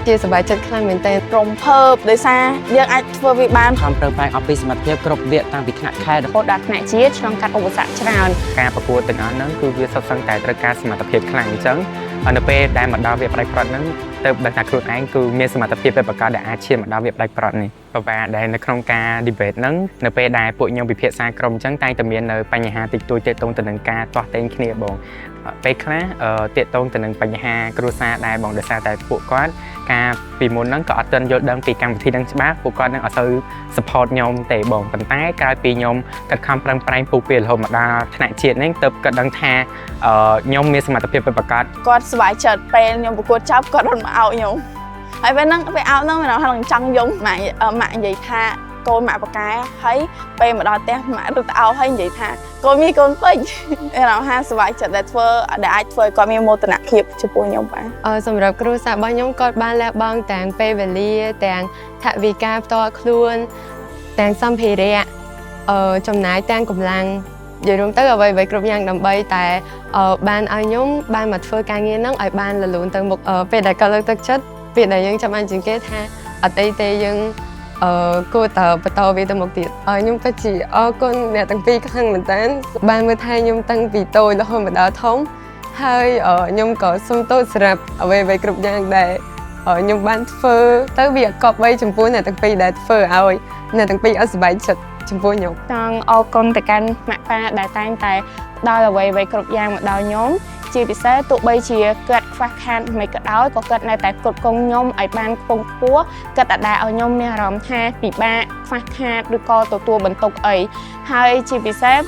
ជាសប្បាយចិត្តខ្លាំងមែនទែន ក្រុមភើបដោយសារយើងអាចធ្វើវាបាន ខំប្រឹងប្រែងអស់ពីសមត្ថភាពគ្រប់វគ្គតាំងពីថ្នាក់ខេត្ត រហូតដល់ថ្នាក់ជាតិឆ្លងកាត់ឧបសគ្គច្រើន ការប្រកួតទាំងអស់ហ្នឹងគឺវាសុទ្ធសឹងតែត្រូវការសមត្ថភាពខ្លាំងអញ្ចឹងនៅពេលដែលមកដល់វាផ្ដាច់ព្រាត់ហ្នឹងទៅដឹងថាខ្លួនឯងគឺមានសមត្ថភាពពិតប្រាកដដែលអាចឈានមកដល់វាផ្ដាច់ព្រាត់នេះពិបាកដែលនៅក្នុងការ debate ហ្នឹងនៅពេលដែលពួកខ្ញុំពិភាក្សាក្រុមអញ្ចឹងតែងតែមាននៅបញ្ហាតិចតួចទាក់ទងទៅនឹងការទាស់ទែងគ្នាបងពេលខ្លះទាក់ទងទៅនឹងបញ្ហាគ្រួសារដែរបងដោយសារតែពួកគាត់ការពីមុនហ្នឹងក៏អត់ទាន់យល់ដឹងពីកម្មវិធីហ្នឹងច្បាស់ពួកគាត់នឹងអត់សូវ support ខ្ញុំទេបងប៉ុន្តែក្រោយពីខ្ញុំកាត់ខំប្រឹងប្រែងពុះពេលរហូតមកដល់ថ្នាក់ជាតិហ្នឹងទើបគាត់ដឹងថាខ្ញុំមានសមត្ថភាពពិតប្រាកដគាត់សប្បាយចិត្តពេលខ្ញុំប្រកួតចប់គាត់រត់មកអោបខ្ញុំហើយពេលហ្នឹងពេលអោបហ្នឹងខ្ញុំហ្នឹងចង់យំម៉ាក់និយាយថាកូនម៉ាក់បកែហើយពេលមកដល់ផ្ទះម៉ាក់រត់ទៅអោបហើយនិយាយថាកូនមានកូនពេជ្រខ្ញុំថាសប្បាយចិត្តដែលធ្វើដែលអាចធ្វើឲ្យគាត់មានមោទនភាពចំពោះខ្ញុំបានសម្រាប់គ្រួសាររបស់ខ្ញុំគាត់បានលះបង់ទាំងពេលវេលាទាំងថវិកាផ្ទាល់ខ្លួនទាំងសម្ភារៈចំណាយទាំងកម្លាំងនិយាយរួមទៅអ្វីៗគ្រប់យ៉ាងដើម្បីតែបានឲ្យខ្ញុំបានមកធ្វើការងារហ្នឹងឲ្យបានលលូនទៅមុខពេលដែលគាត់លើកទឹកចិត្តពេលដែលយើងចាំបានជាងគេថាអតីតទេយើងគួរតែបន្តវាទៅមុខទៀតខ្ញុំពិតជាអរគុណអ្នកទាំងពីរខ្លាំងមែនតើបានមើលថែខ្ញុំតាំងពីតូចរហូតមកដល់ធំហើយខ្ញុំក៏សូមទោសសម្រាប់អ្វីៗគ្រប់យ៉ាងដែលខ្ញុំបានធ្វើទៅវាកប់បីចំពោះអ្នកទាំងពីរដែលធ្វើឲ្យអ្នកទាំងពីរអត់សប្បាយចិត្តចំពោះខ្ញុំចង់អរគុណទៅកាន់ម៉ាក់ប៉ាដែលតែងតែផ្ដល់អ្វីៗគ្រប់យ៉ាងមកដល់ខ្ញុំជាពិសេសទោះបីជាគាត់ខ្វះខាតមិនក៏ដោយក៏គាត់នៅតែគ្រប់គ្រងខ្ញុំឲ្យបានខ្ពង់ខ្ពស់គាត់តែដែលឲ្យខ្ញុំមានអារម្មណ៍ថាពិបាកខ្វះខាតឬក៏ទទួលបន្ទុកអីហើយជាពិសេស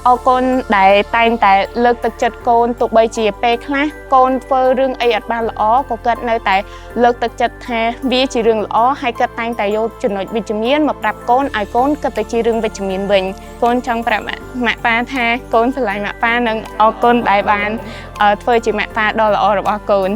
អរគុណដែលតែងតែលើកទឹកចិត្តកូនទោះបីជាពេលខ្លះកូនធ្វើរឿងអីអត់បានល្អក៏គាត់នៅតែលើកទឹកចិត្តថាវាជារឿងល្អហើយគាត់តែងតែយកចំណុចវិជ្ជមានមកប្រាប់កូនឲ្យកូនគិតទៅជារឿងវិជ្ជមានវិញកូនចង់ប្រាប់ម៉ាក់ប៉ាថាកូនស្រឡាញ់ម៉ាក់ប៉ានិងអរគុណដែលបានធ្វើជាម៉ាក់ប៉ាដ៏ល្អរបស់កូន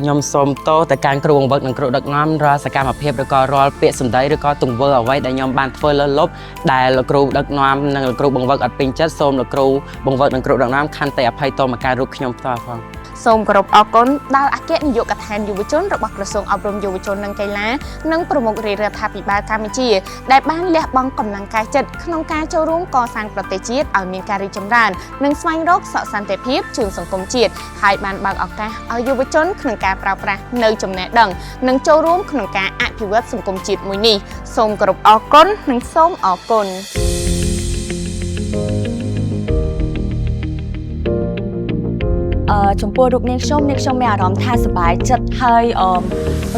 ខ្ញុំសូមទោសទៅកាន់គ្រូបង្វឹកនិងគ្រូដឹកនាំរាល់សកម្មភាពឬក៏រាល់ពាក្យសម្ដីឬក៏ទង្វើអ្វីដែលខ្ញុំបានធ្វើលើសលប់ដែលលោកគ្រូដឹកនាំនិងលោកគ្រូបង្វឹកអត់ពេញចិត្តសូមលោកគ្រូបង្វឹកនិងគ្រូដឹកនាំខន្តីអភ័យទោសមកការរូបខ្ញុំផ្ទាល់ផងសូមគោរពអរគុណដល់អគ្គនាយកដ្ឋានយុវជនរបស់ក្រសួងអប់រំយុវជននិងកីឡានិងប្រមុខរាជរដ្ឋាភិបាលកម្ពុជាដែលបានលះបង់កម្លាំងកាយចិត្តក្នុងការចូលរួមកសាងប្រទេសជាតិឲ្យមានការរីកចម្រើននិងស្វែងរកសុខសន្តិភាពជូនសង្គមជាតិហើយបានបើកឱកាសឲ្យយុវជនក្នុងការប្រើប្រាស់នៅចំណេះដឹងនិងចូលរួមក្នុងការអភិវឌ្ឍសង្គមជាតិមួយនេះសូមគោរពអរគុណនិងសូមអរគុណចំពោះរូបនាងខ្ញុំមានអារម្មណ៍ថាសប្បាយចិត្តហើយ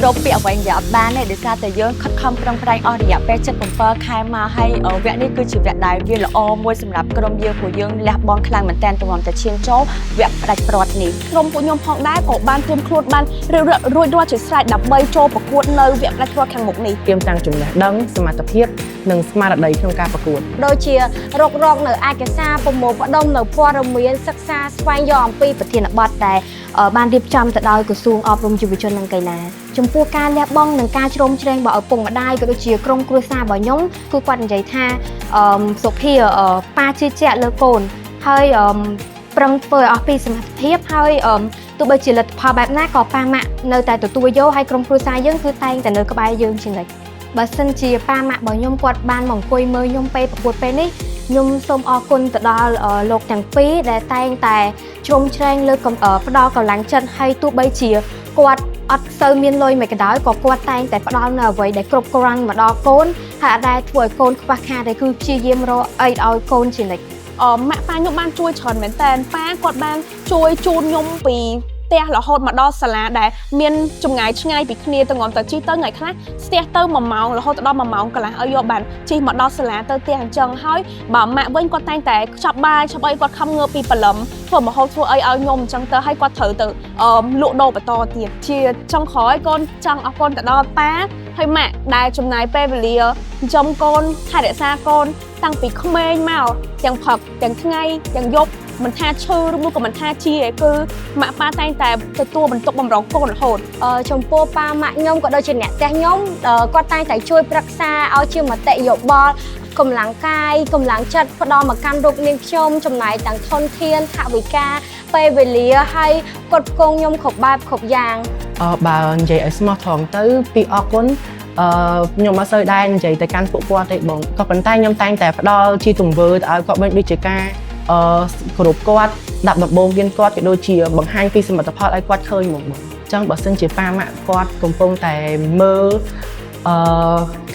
រកពាក្យអ្វីនិយាយអត់បានទេដោយសារតែយើងខិតខំប្រឹងប្រែងអស់រយៈពេល7-7ខែមកហើយវគ្គនេះគឺជាវគ្គដែលវាល្អមួយសម្រាប់ក្រុមយើងព្រោះយើងលះបង់ខ្លាំងមែនទែនទម្រាំតែឈានចូលវគ្គផ្ដាច់ព្រាត់នេះក្រុមពួកខ្ញុំផងដែរក៏បានត្រៀមខ្លួនបានរួចរាល់ជាស្រេចដើម្បីចូលប្រកួតនៅវគ្គផ្ដាច់ព្រាត់ខាងមុខនេះត្រៀមទាំងចំណេះដឹងសមត្ថភាពនិងស្មារតីក្នុងការប្រកួតដូចជារកនៅឯកសារប្រមូលផ្ដុំនៅព័ត៌មានសិក្សាស្វែងយល់អំពីប្រធានបទដែលបានរៀបចំទៅដោយក្រសួងអប់រំយុវជននិងកីឡាចំពោះការលះបង់និងការជ្រោមជ្រែងរបស់ឪពុកម្ដាយក៏ដូចជាក្រុមគ្រួសាររបស់ខ្ញុំគឺគាត់និយាយថាសុភាប៉ាជឿជាក់លើកូនហើយប្រឹងធ្វើឲ្យអស់ពីសមត្ថភាពហើយទោះបីជាលទ្ធផលបែបណាក៏ប៉ាម៉ាក់នៅតែទទួលយកហើយក្រុមគ្រួសារយើងគឺតែងតែនៅក្បែរយើងជានិច្ចបើសិនជាប៉ាម៉ាក់របស់ខ្ញុំគាត់បានមកអង្គុយមើលខ្ញុំពេលប្រកួតពេលនេះខ្ញុំសូមអរគុណទៅដល់លោកទាំងពីរដែលតែងតែជ្រោមជ្រែងលើផ្ដល់កម្លាំងចិត្តហើយទោះបីជាគាត់អត់សូវមានលុយមិនក៏ដោយក៏គាត់តែងតែផ្ដល់នៅអ្វីដែលគ្រប់គ្រាន់មកដល់កូនហើយអត់ដែលធ្វើឲ្យកូនខ្វះខាតទេគឺព្យាយាមរកអីឲ្យកូនជានិច្ចម៉ាក់ប៉ាខ្ញុំបានជួយច្រើនមែនតើប៉ាគាត់បានជួយជូនខ្ញុំពីផ្ទះរហូតមកដល់សាលាដែលមានចម្ងាយឆ្ងាយពីគ្នាទៅងំទៅជិះទៅថ្ងៃខ្លះស្ទះទៅ1ម៉ោងរហូតដល់1ម៉ោងកន្លះឲ្យយកបានជិះមកដល់សាលាទៅផ្ទះអញ្ចឹងហើយបើម៉ាក់វិញគាត់តែងតែខ្ចប់បាយខ្ចប់អីគាត់ខំងើបពីព្រលឹមធ្វើម្ហូបធ្វើអីឲ្យខ្ញុំអញ្ចឹងទៅហើយគាត់ត្រូវទៅលក់ដូរបន្តទៀតជាចុងក្រោយកូនចង់អរគុណទៅដល់ប៉ាហើយម៉ាក់ដែលចំណាយពេលវេលាចិញ្ចឹមកូនថែរក្សាកូនតាំងពីក្មេងមកទាំងព្រឹកទាំងថ្ងៃទាំងយប់មិនថាឈឺឬមួយក៏មិនថាជាគឺម៉ាក់ប៉ាតែងតែទទួលបន្ទុកបម្រុងកូនរហូតចំពោះប៉ាម៉ាក់ខ្ញុំក៏ដូចជាអ្នកផ្ទះខ្ញុំគាត់តែងតែជួយប្រឹក្សាឲ្យជាមតិយោបល់កម្លាំងកាយកម្លាំងចិត្តផ្ដល់មកកាន់រូបនាងខ្ញុំចំណាយទាំងធនធានថវិកាពេលវេលាហើយគាត់គង់ខ្ញុំគ្រប់បែបគ្រប់យ៉ាង បើនិយាយឲ្យស្មោះត្រង់ទៅពីអរគុណខ្ញុំអត់សូវដែរនិយាយទៅកាន់ពួកគាត់ទេបងក៏ប៉ុន្តែខ្ញុំតែងតែផ្ដល់ជាទង្វើទៅឲ្យគាត់វិញដូចជាការគ្រប់គាត់ដាក់ដំបូងមានគាត់ក៏ដូចជាបង្ហាញពីសមិទ្ធផលឲ្យគាត់ឃើញមកបងអញ្ចឹងបើសិនជាប៉ាម៉ាក់គាត់កំពុងតែមើល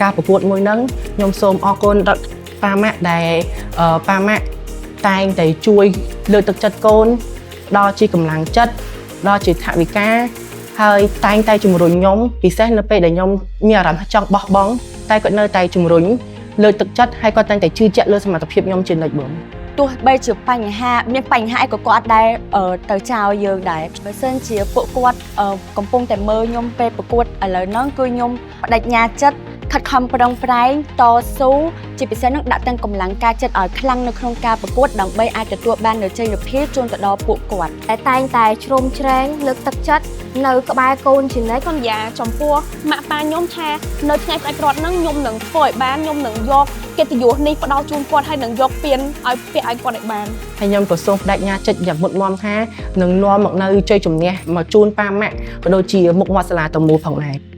ការប្រកួតមួយហ្នឹងខ្ញុំសូមអរគុណដល់ប៉ាម៉ាក់ដែលប៉ាម៉ាក់តែងតែជួយលើកទឹកចិត្តកូនដល់ជាកម្លាំងចិត្តដល់ជាថវិកាហើយតែងតែជំរុញខ្ញុំពិសេសនៅពេលដែលខ្ញុំមានអារម្មណ៍ថាចង់បោះបង់តែគាត់នៅតែជំរុញលើកទឹកចិត្តហើយគាត់តែងតែជឿជាក់លើសមត្ថភាពខ្ញុំជានិច្ចបង ទោះបីជាបញ្ហាមានបញ្ហាអីក៏គាត់ដែរទៅចោលយើងដែរបើសិនជាពួកគាត់កំពុងតែមើលខ្ញុំពេលប្រកួតឥឡូវហ្នឹងគឺខ្ញុំបដិញ្ញាចិត្តខិតខំប្រឹងប្រែងតស៊ូជាពិសេសនឹងដាក់ទាំងកម្លាំងកាយចិត្តឲ្យខ្លាំងនៅក្នុងការប្រកួតដើម្បីអាចទទួលបាននូវជ័យលាភីជូនទៅដល់ពួកគាត់តែងតែជ្រោមជ្រែងលើកទឹកចិត្តនៅក្បែរកូនជានិច្ច សន្យាចំពោះម៉ាក់ប៉ាខ្ញុំថានៅថ្ងៃផ្ដាច់ព្រ័ត្រហ្នឹងខ្ញុំនឹងធ្វើឲ្យបានខ្ញុំនឹងយកកិត្តិយសនេះផ្ដល់ជូនគាត់ហើយនឹងយកពានឲ្យពាក់ឲ្យគាត់ឲ្យបាន ហើយខ្ញុំក៏សូមបដិញ្ញាចិត្តយ៉ាងមុតមាំថានឹងនាំមកនៅជ័យជំនះមកជូនប៉ាម៉ាក់ក៏ដូចជាមុខមាត់សាលាទាំងមូលផងដែរ